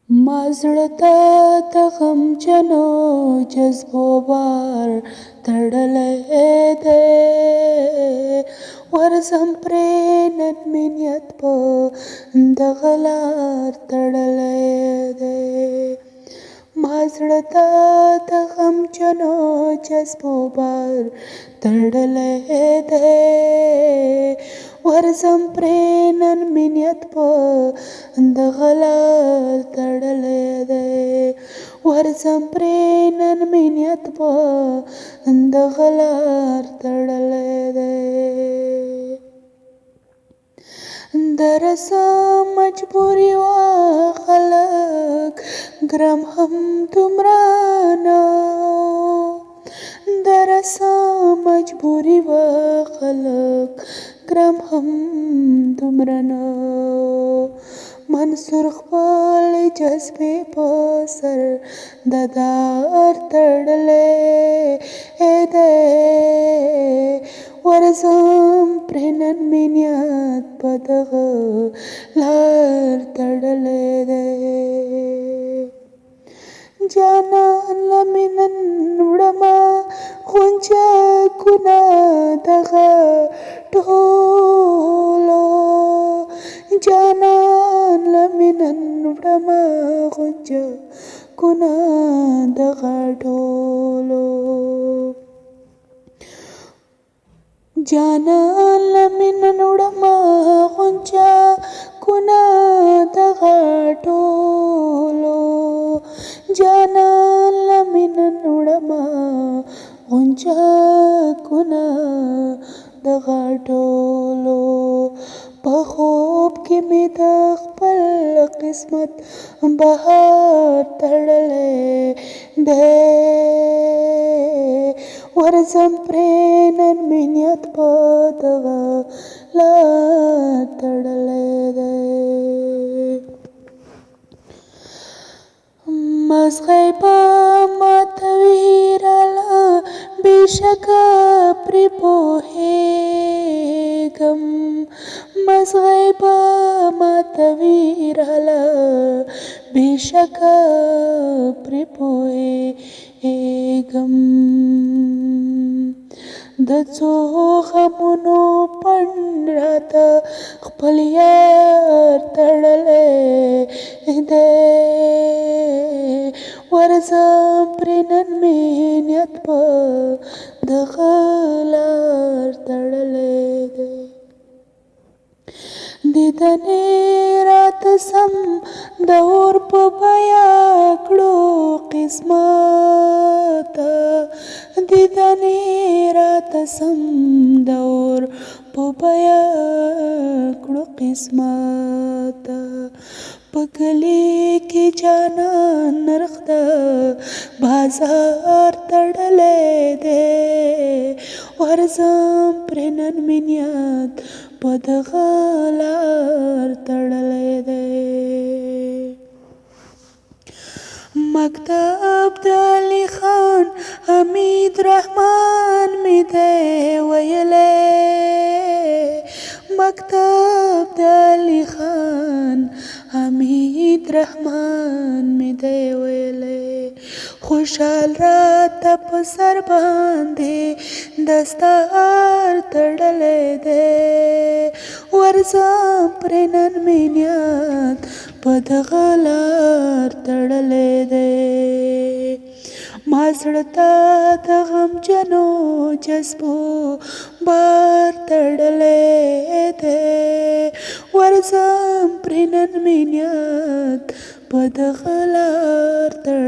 ما زړه ته د غمجنو جذبو بار تړلی دی، ورځم پرې نن مې نیت په دغه لار تړلی دی. ما زړه ته د غمجنو جذبو بار تړلی دی، ورځم پرې نن مې نیت په دغه لار تړلی دی، ورځم پرې نن مې نیت په دغه لار تړلی دی. درسه مجبوري وه خلک ګرم هم دومره نه، درسه مجبوري وه خلک ګرم هم دومره نه. منصور خپل جذبې په سر د دار تړلی دی، ورځم پرې نن مې نیت په دغه لار تړلی دی. جانان له مې نن وړمه غونچکونه دغه ټولو، جانان له مې نن وړمه غونچکونه دغه ټولو، جانان له مې نن وړمه غونچکونه دغه ټولو، جانان له مې نن وړمه غونچکونه دغه ټولو. په خوب کې مې د خپل قسمت بهار تړلی دی، ورځم پرې نن مې نیت په دغه لار تړلی دی. مزغی به ماتوي راله بېشکه پرې پوهېږم، مزغی به ماتوي راله بېشکه پرې پوهېږم. د څو غمونو پنډ راته خپل یار تړلی دی، ورځم پرې نن مې نیت په دغه لار تړلی دی. دیدنې راته سم د اور په بیه کړو قسمته، دیدنې راته سم د اور په بیه کړو قسمته. په کلي کې جانان نرخ د بازار تړلی دی، ورځم پرې نن مې نیت په دغه لار تړلی دی. مکتب د علي خان حمید رحمان مې دی ویلی، مکتب د علي خان حمید رحمان مې دی ویلی. خوشحال راته په سر باندې دستار تړلی دی، ورځم پرې نن مې نیت په دغه لار تړلی دی. ما زړه ته د غمجنو جذبو بار تړلی دی، ورځم پرې نن مې نیت په دغه لار تړلی دی.